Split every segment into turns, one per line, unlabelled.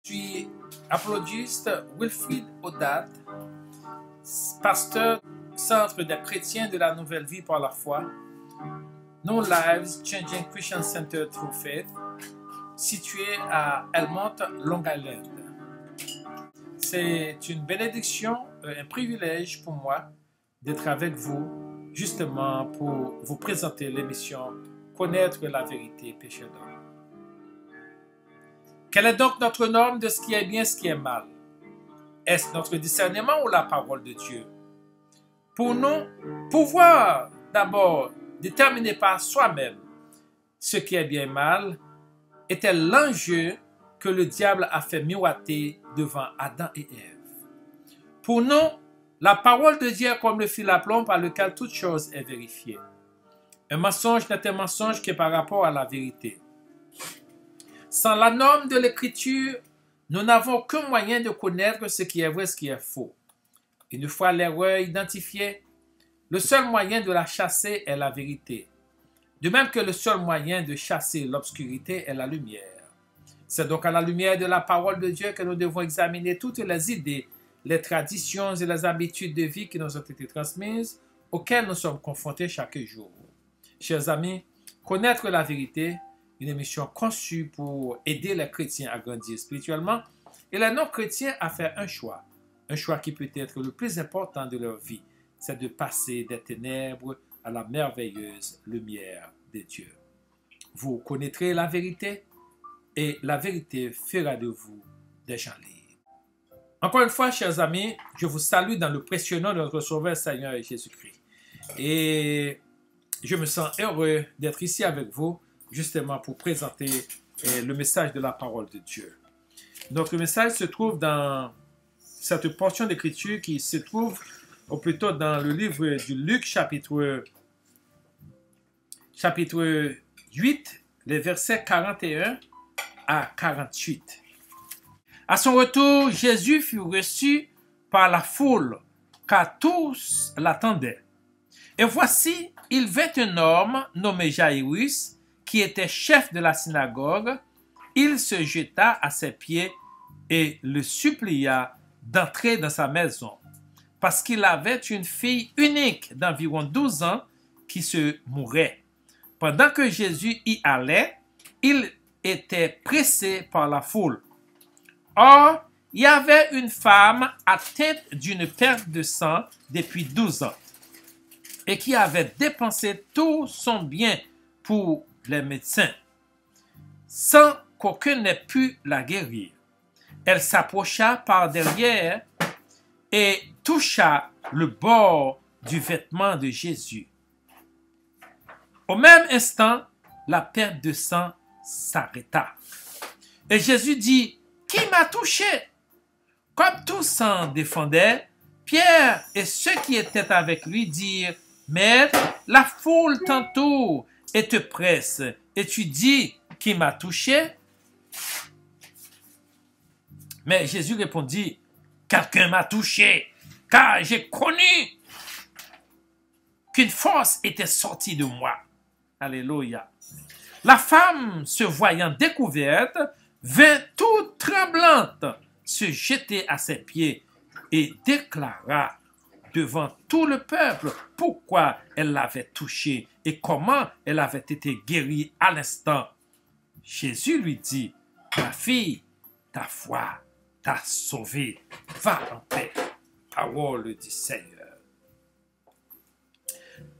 Je suis apologiste Wilfrid Odat, pasteur du Centre des chrétiens de la Nouvelle Vie par la foi, No Lives Changing Christian Center Through Faith, situé à Elmont, Long Island. C'est une bénédiction, un privilège pour moi d'être avec vous, justement pour vous présenter l'émission Connaître la vérité, péché d'homme. Quelle est donc notre norme de ce qui est bien, ce qui est mal? Est-ce notre discernement ou la parole de Dieu? Pour nous, pouvoir d'abord déterminer par soi-même ce qui est bien et mal était l'enjeu que le diable a fait miroiter devant Adam et Ève. Pour nous, la parole de Dieu est comme le fil à plomb par lequel toute chose est vérifiée. Un mensonge n'est un mensonge que par rapport à la vérité. Sans la norme de l'Écriture, nous n'avons aucun moyen de connaître ce qui est vrai et ce qui est faux. Une fois l'erreur identifiée, le seul moyen de la chasser est la vérité. De même que le seul moyen de chasser l'obscurité est la lumière. C'est donc à la lumière de la parole de Dieu que nous devons examiner toutes les idées, les traditions et les habitudes de vie qui nous ont été transmises, auxquelles nous sommes confrontés chaque jour. Chers amis, connaître la vérité, une émission conçue pour aider les chrétiens à grandir spirituellement et les non-chrétiens à faire un choix qui peut être le plus important de leur vie, c'est de passer des ténèbres à la merveilleuse lumière de Dieu. Vous connaîtrez la vérité et la vérité fera de vous des gens libres. Encore une fois, chers amis, je vous salue dans le précieux nom de notre Sauveur Seigneur Jésus-Christ. Et je me sens heureux d'être ici avec vous, justement pour présenter le message de la parole de Dieu. Donc le message se trouve dans cette portion d'écriture qui se trouve, ou plutôt dans le livre du Luc, chapitre 8, les versets 41 à 48. À son retour, Jésus fut reçu par la foule, car tous l'attendaient. Et voici, il vint un homme nommé Jaïrus, qui était chef de la synagogue. Il se jeta à ses pieds et le supplia d'entrer dans sa maison, parce qu'il avait une fille unique d'environ 12 ans qui se mourait. Pendant que Jésus y allait, il était pressé par la foule. Or, il y avait une femme atteinte d'une perte de sang depuis 12 ans et qui avait dépensé tout son bien pour les médecins, sans qu'aucun n'ait pu la guérir. Elle s'approcha par derrière et toucha le bord du vêtement de Jésus. Au même instant, la perte de sang s'arrêta. Et Jésus dit, « Qui m'a touché ?» Comme tous s'en défendaient, Pierre et ceux qui étaient avec lui dirent, « Maître, la foule t'entoure et te presse, et tu dis, qui m'a touché? » Mais Jésus répondit, « Quelqu'un m'a touché, car j'ai connu qu'une force était sortie de moi. » Alléluia. La femme, se voyant découverte, vint toute tremblante se jeter à ses pieds et déclara devant tout le peuple pourquoi elle l'avait touché et comment elle avait été guérie à l'instant. Jésus lui dit, « Ma fille, ta foi t'a sauvée. Va en paix. » Parole du Seigneur.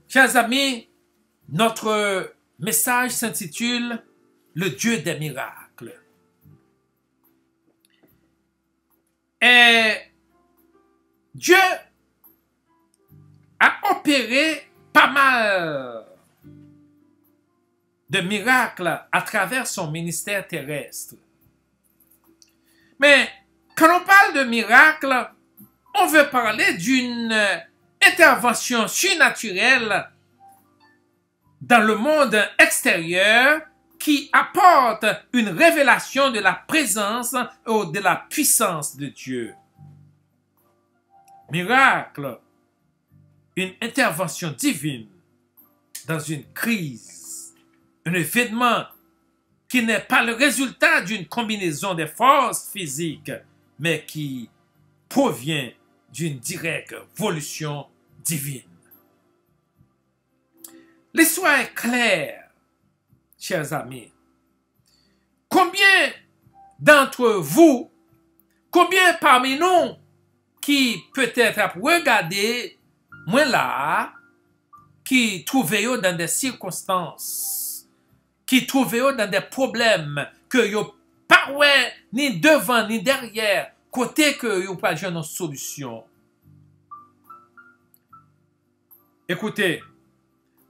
Chers amis, notre message s'intitule « Le Dieu des miracles ». Et Dieu a opéré pas mal de miracles à travers son ministère terrestre. Mais quand on parle de miracles, on veut parler d'une intervention surnaturelle dans le monde extérieur qui apporte une révélation de la présence ou de la puissance de Dieu. Miracle, une intervention divine dans une crise, un événement qui n'est pas le résultat d'une combinaison des forces physiques, mais qui provient d'une directe volition divine. L'histoire est claire, chers amis. Combien d'entre vous, combien parmi nous qui peut-être a regardé moi là, qui trouvait dans des circonstances, qui trouvait dans des problèmes que yo pas ouais, ni devant ni derrière, côté que yo pas une solution. Écoutez,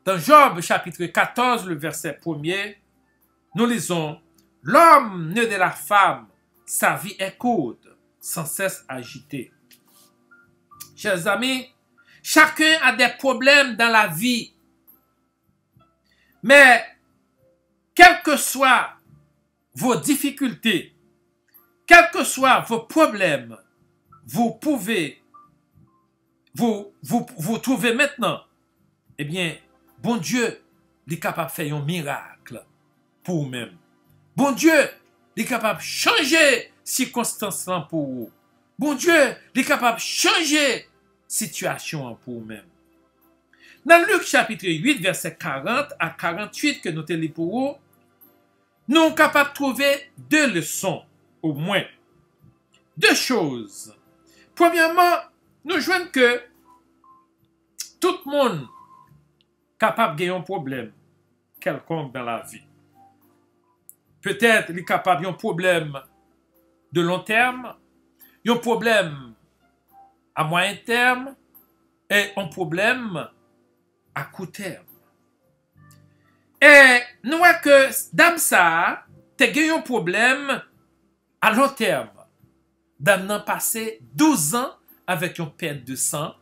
dans Job chapitre 14, le verset 1er, nous lisons: l'homme né de la femme, sa vie est courte, sans cesse agitée. Chers amis, chacun a des problèmes dans la vie. Mais, quelles que soient vos difficultés, quels que soient vos problèmes, vous pouvez vous trouver maintenant, eh bien, bon Dieu, il est capable de faire un miracle pour vous-même. Bon Dieu, il est capable de changer circonstances pour vous. Bon Dieu, il est capable de changer situation pour vous-même. Dans Luc chapitre 8, verset 40 à 48 que nous te lisons pour vous, nous sommes capables de trouver deux leçons, au moins. Deux choses. Premièrement, nous voyons que tout le monde est capable de gagner un problème quelconque dans la vie. Peut-être il est capable d'un problème de long terme, un problème à moyen terme et un problème à court terme. Et nous voyons que dans ça, tu as un problème à long terme. Dame n'a passé 12 ans avec une perte de sang.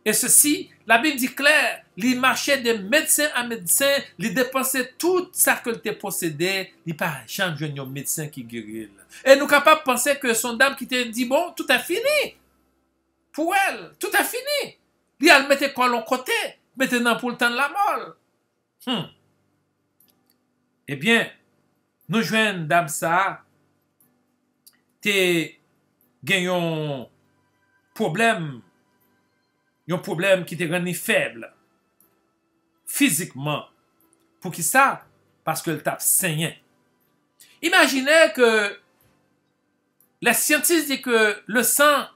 Et ceci, la Bible dit clair, il marchait de médecin à médecin, il dépensait tout ça que il possédait, il pas jamais un médecin qui guérit. Et nous sommes capables de penser que son dame qui te dit, bon, tout est fini. Pour elle, tout est fini. Il a mettre quoi l'on côté, maintenant pour le temps de la mort. Eh bien, nous joignons dame ça, te gagnons problème, un problème qui te rend faible physiquement. Pour qui ça? Parce que le tape saigné. Imaginez que les scientifiques disent que le sang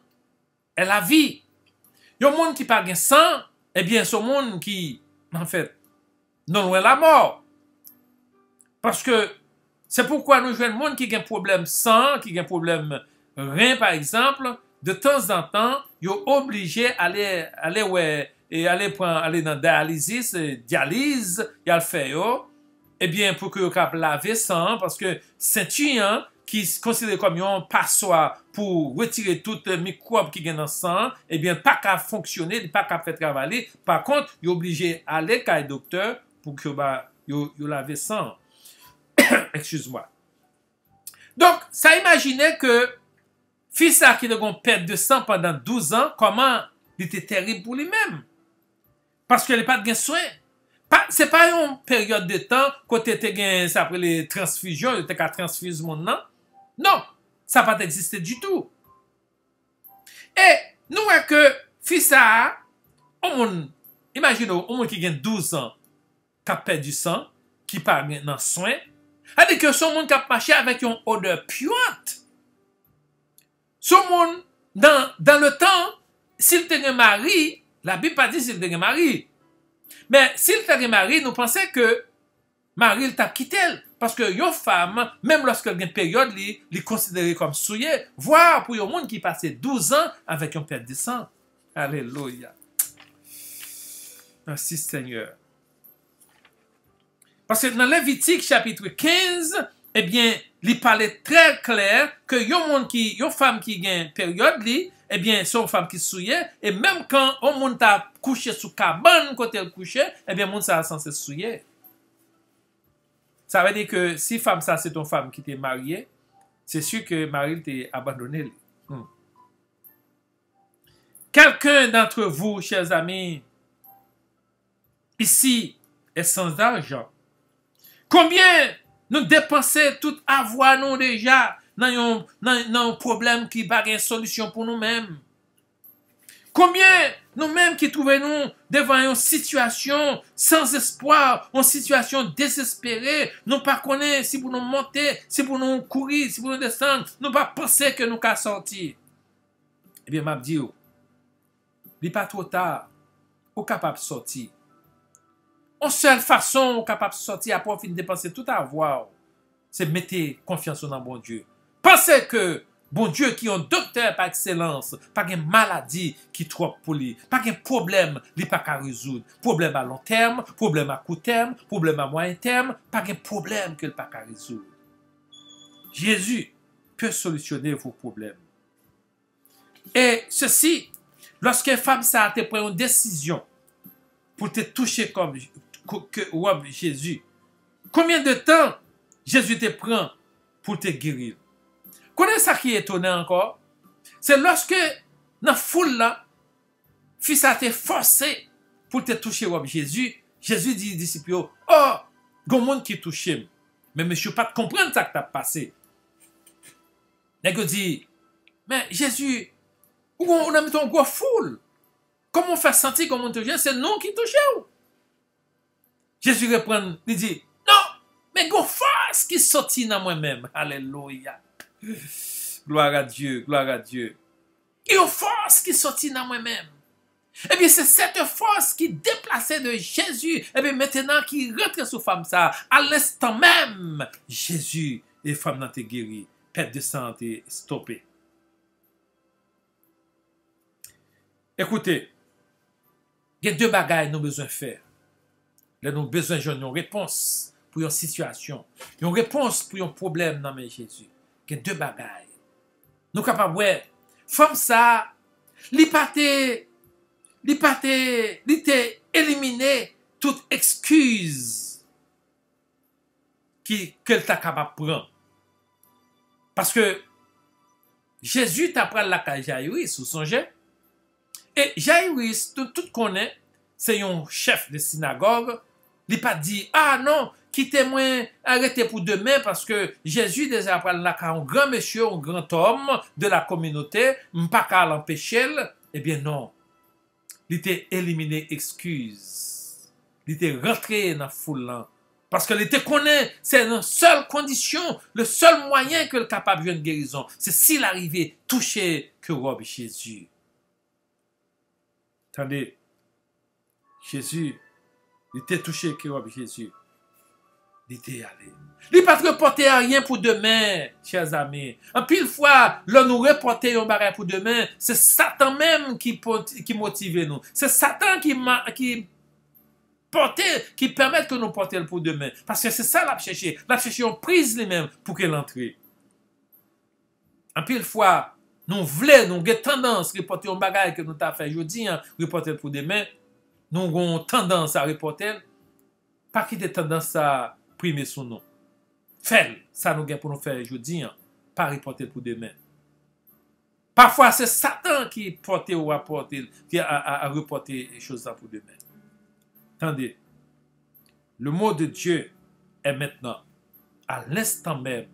est la vie. Il y a un monde qui n'a pas de sang, eh bien, c'est un monde qui, en fait, non loin la mort. Parce que c'est pourquoi nous jouons un monde qui a un problème sang, qui a un problème rein, par exemple, de temps en temps, ils sont obligés d'aller aller dans la dialyse, il a le fait, eh bien, pour que vous puissiez laver sang, parce que c'est un qui est considéré comme un passoire pour retirer toutes les microbes qui sont dans le sang, eh bien, pas qu'à fonctionner, pas qu'à faire travailler. Par contre, il est obligé d'aller à le docteur pour que vous lavez sang. Excuse-moi. Donc, ça imaginait que fils qui a une perte de sang pendant 12 ans, comment il était terrible pour lui-même. Parce qu'il n'a pas de soin. Ce n'est pas une période de temps côté après les transfusions, il était qu'à transfuser mon nom. Non, ça n'a pas existé du tout. Et nous voyons que fils imaginez, un monde qui a 12 ans, qui a perdu du sang, qui parle maintenant soin, c'est-à-dire que ce monde qui a marché avec une odeur puante. Ce monde, dans le temps, s'il était un mari, la Bible pas dit s'il était un mari. Mais s'il était un mari, nous pensons que Marie il t'a quitté. Parce que une femme, même lorsqu'elle a une période, elle est considérée comme souillée. Voire pour un monde qui passait 12 ans avec un perte de sang. Alléluia. Merci Seigneur. Parce que dans Lévitique chapitre 15, eh bien, il parlait très clair que une femme qui a une période, eh bien, c'est une femme qui souillait, et même quand un monde a couché sous cabane quand elle couchait, eh bien, le monde ça censé souiller. Ça veut dire que si femme ça, c'est une femme qui était mariée, c'est sûr que Marie t'a abandonné. Quelqu'un d'entre vous, chers amis, ici, est sans argent. Combien Nous dépenser tout avoir nous déjà dans un problème qui n'a pas de solution pour nous-mêmes. Combien nous-mêmes qui trouvons-nous devant une situation sans espoir, une situation désespérée, nous pas connaître si pour nous monter, si pour nous courir, si pour nous descendre, nous pas penser que nous qu'à sortir. Eh bien, m'a dit, il n'est pas trop tard, ou capable de sortir. Une seule façon ou capable de sortir après fin de dépenser tout à avoir, c'est mettre confiance dans bon Dieu. Pensez que bon Dieu qui est un docteur par excellence, pas de maladie qui trop pour lui, pas de problème lui pas qu'à résoudre. Problème à long terme, problème à court terme, problème à moyen terme, pas de problème que pas qu'à résoudre. Jésus peut solutionner vos problèmes. Et ceci, lorsque femme ça a te pris une décision pour te toucher comme Jésus, combien de temps Jésus te prend pour te guérir? Connais ça qui est étonnant encore? C'est lorsque dans la foule là, fils a été forcé pour te toucher Jésus, Jésus dit aux disciples, oh, il y a un monde qui touche. Mais monsieur, pas de comprendre ça que tu as passé. Il dit, mais Jésus, on a mis ton gros foule. Comment on fait sentir comment on touche? C'est nous qui touchons. Jésus répond, il dit, non, mais il y a une force qui sortit dans moi-même. Alléluia. Gloire à Dieu, gloire à Dieu. Il y a une force qui sortit dans moi-même. Eh bien, c'est cette force qui déplaçait de Jésus. Eh bien, maintenant, qui rentre sur femme ça. À l'instant même, Jésus et femme n'a été guérie. Perte de santé stoppée. Écoutez, il y a deux bagages nous besoin de faire. Là, nous avons besoin d'une réponse pour une situation. Une réponse pour un problème dans Jésus. Il y a deux bagages. Nous sommes capables de voir. Femme ça, li éliminé toute excuse qu'elle t'a capable de prendre. Parce que Jésus t'a pris la caille Jairus, vous songez? Et Jairus, tout connaît, c'est un chef de synagogue. Il n'a pas dit, ah non, quittez-moi, arrêtez pour demain, parce que Jésus déjà pris la caille, un grand monsieur, un grand homme de la communauté, pas qu'à l'empêcher. Eh bien non. Il était éliminé excuse. Il était rentré dans la foule là. Parce que l'été connaît, c'est la seule condition, le seul moyen que le capable de guérison. C'est s'il arrivait toucher que robe Jésus. Attendez, Jésus, il était touché que robe Jésus. Il était allé. Il n'a pas reporté à rien pour demain, chers amis. En pile fois, là nous reporter un barrage pour demain, c'est Satan même qui motive nous. C'est Satan qui permet que nous portions pour demain. Parce que c'est ça l'a cherché. L'a cherché une prise lui-même pour qu'elle entre. En pile fois, nous voulons, nous avons tendance à reporter un bagage que nous avons fait aujourd'hui, reporter pour demain. Nous avons tendance à reporter. Pas qu'il ait tendance à primer son nom. Fais ça nous avons pour nous faire aujourd'hui, pas reporter pour demain. Parfois, c'est Satan qui porte ou rapporter, qui a reporté les choses pour demain. Attendez, le mot de Dieu est maintenant, à l'instant même,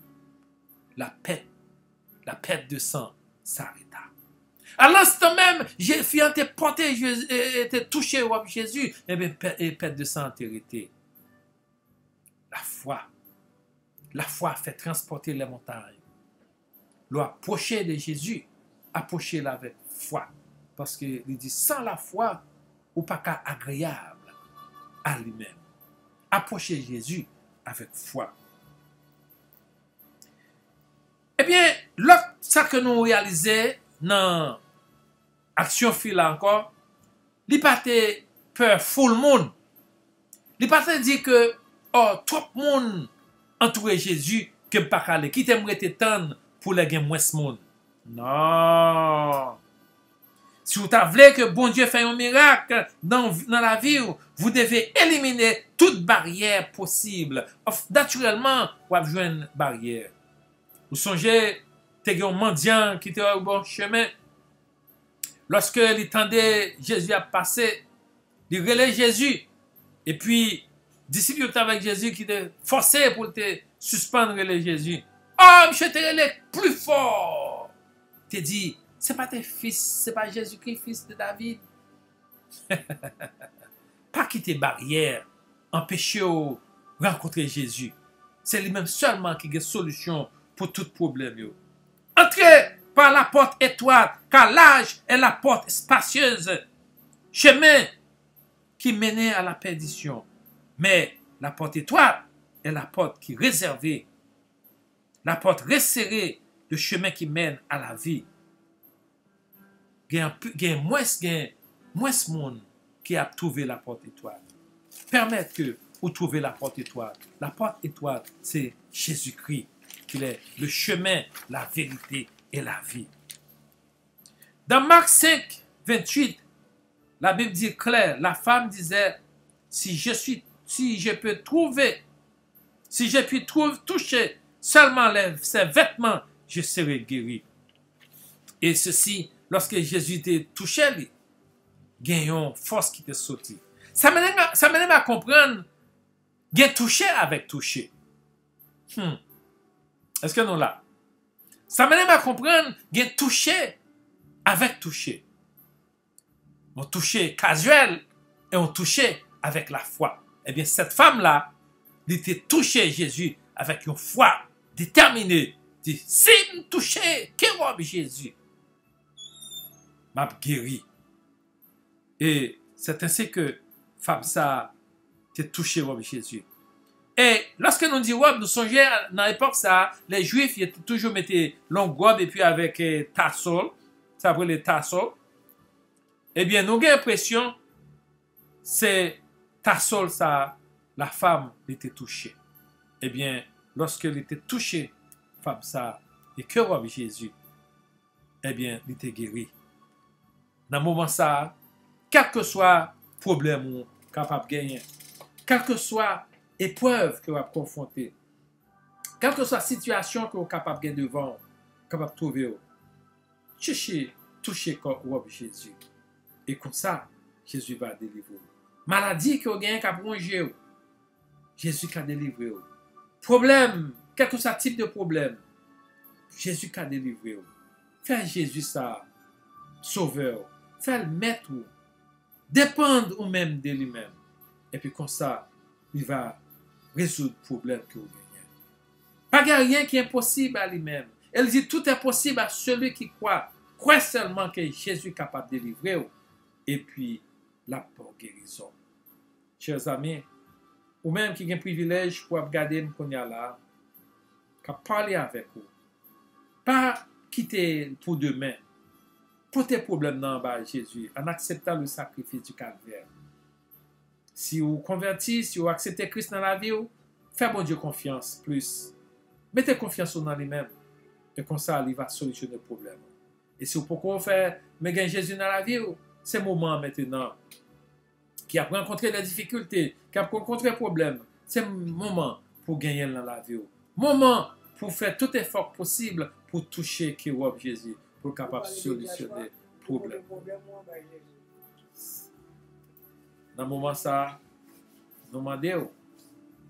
la perte de sang s'arrêta. À l'instant même, Jésus était porté, était touché au Jésus, et bien, perte de sang a été arrêtée. La foi fait transporter les montagnes. L'approcher de Jésus, approcher avec foi. Parce qu'il dit, sans la foi, ou pas qu'à agréable à lui-même. Approcher Jésus avec foi. Eh bien, l'autre, ça que nous réalisons dans l'action fil encore, il n'y a pas de peur full monde. Il n'y a pas de dire que, oh, trop de monde entouré Jésus, que pas aller, qui t'aimerait t'étendre pour les gens moins de monde. Non. Si vous voulez que bon Dieu fasse un miracle dans la vie, vous devez éliminer toute barrière possible. Naturellement, vous avez besoin de barrière. Vous songez, il y a un mendiant qui était au bon chemin. Lorsque il tendait Jésus à passer, il relève Jésus. Et puis, disciples avec Jésus qui étaient forcés pour te suspendre le Jésus. Oh, je te relève plus fort. Te dit, c'est pas tes fils, c'est pas Jésus-Christ, fils de David. Pas quitter barrière, empêcher de rencontrer Jésus. C'est lui-même seulement qui a une solution pour tout problème. Yo. Entrez par la porte étroite, car l'âge est la porte spacieuse. Chemin qui menait à la perdition. Mais la porte étroite est la porte qui est réservée. La porte resserrée, le chemin qui mène à la vie. Il y a moins de monde qui a trouvé la porte étroite. Permettez que vous trouviez la porte étroite. La porte étroite, c'est Jésus-Christ, qui est le chemin, la vérité et la vie. Dans Marc 5, 28, la Bible dit clair, la femme disait, si je puis toucher seulement ses vêtements, je serai guéri. Et ceci, lorsque Jésus était touché, il y a une force qui était sortie. Ça m'aide à comprendre, il y a touché avec touché. Est-ce que nous là? Ça m'aide à comprendre, il y a touché avec touché. On touché casuel et on touché avec la foi. Eh bien, cette femme-là, elle était touchée Jésus avec une foi déterminée. Elle dit, si me toucher, que robe Jésus? M'a guéri. Et c'est ainsi que femme ça t'est touché robe Jésus. Et lorsque nous disons robe, nous songeons dans l'époque ça, les Juifs ils étaient toujours mettaient longue robe et puis avec tassel, ça s'appelle les tassels. Eh bien, nous avons l'impression c'est tassel ça, la femme était touchée. Eh bien, lorsque elle était touchée, femme ça, et que robe Jésus, eh bien, il était guéri. Dans ce moment ça, quel que soit le problème ou capable de gagner, quelle que soit l'épreuve que vous avez confrontée, quelle que soit la situation que vous êtes capable de gagner devant, capable de trouver, cherchez, touchez robe Jésus. Et comme ça, Jésus va délivrer. Maladie que vous gagnez capable de ronger, Jésus va délivrer. Problème, quel que soit le type de problème, Jésus va délivrer. Fais Jésus ça, sauveur. Fais le maître. Dépendre ou même de lui-même. Et puis comme ça, il va résoudre le problème que vous gagnez. Pas de rien qui est impossible à lui-même. Elle dit tout est possible à celui qui croit. Crois seulement que Jésus est capable de délivrer. Et puis, la guérison. Chers amis, ou même qui a un privilège pour regarder nous qu'on y a là, qu'à parler avec vous. Pas quitter pour demain. Pour tes problèmes dans bas Jésus, en acceptant le sacrifice du calvaire. Si vous convertissez, si vous acceptez Christ dans la vie, faites bon Dieu confiance plus. Mettez confiance dans lui-même. Et comme ça, il va solutionner le problème. Et si vous pouvez faire, mais gagner Jésus dans la vie, c'est le moment maintenant qui a rencontré des difficultés, qui a rencontré des problèmes. C'est le moment pour gagner dans la vie. Moment pour faire tout effort possible pour toucher qui robe Jésus. Pour capable de solutionner le problème. Dans ce moment ça, nous demandons,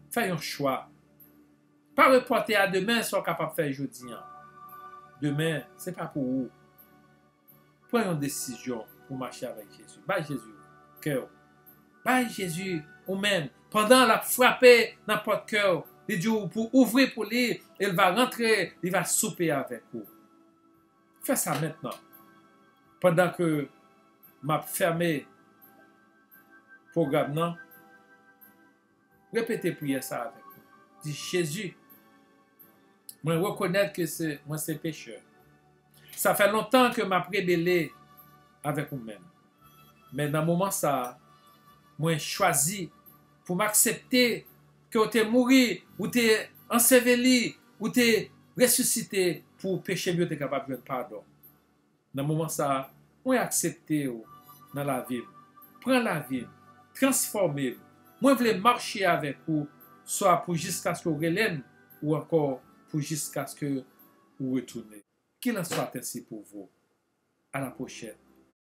faites un choix. Pas reporter à demain, soit capable de faire aujourd'hui. Demain, ce n'est pas pour vous. Prenez une décision pour marcher avec Jésus. Bye Jésus, cœur. Bye Jésus, ou même, pendant la frapper dans votre cœur, il dit pour ouvrir pour lui, il va rentrer, il va souper avec vous. Fais ça maintenant. Pendant que m'a fermé le programme, non? Répétez prière ça avec vous. Dis Jésus, moi reconnaître que moi c'est pécheur. Ça fait longtemps que m'a rébellé avec vous-même. Mais dans le moment ça, moi choisi pour m'accepter que vous êtes mort, ou vous êtes enseveli, ou vous êtes ressuscité pour pécher mieux, vous êtes capable de pardon. Dans le moment ça, moi accepter dans la vie. Prends la vie, transformez. Moi je veux marcher avec vous, soit pour jusqu'à ce que vous relèvez, ou encore pour jusqu'à ce que vous retournez. Qu'il en soit ainsi pour vous. À la prochaine.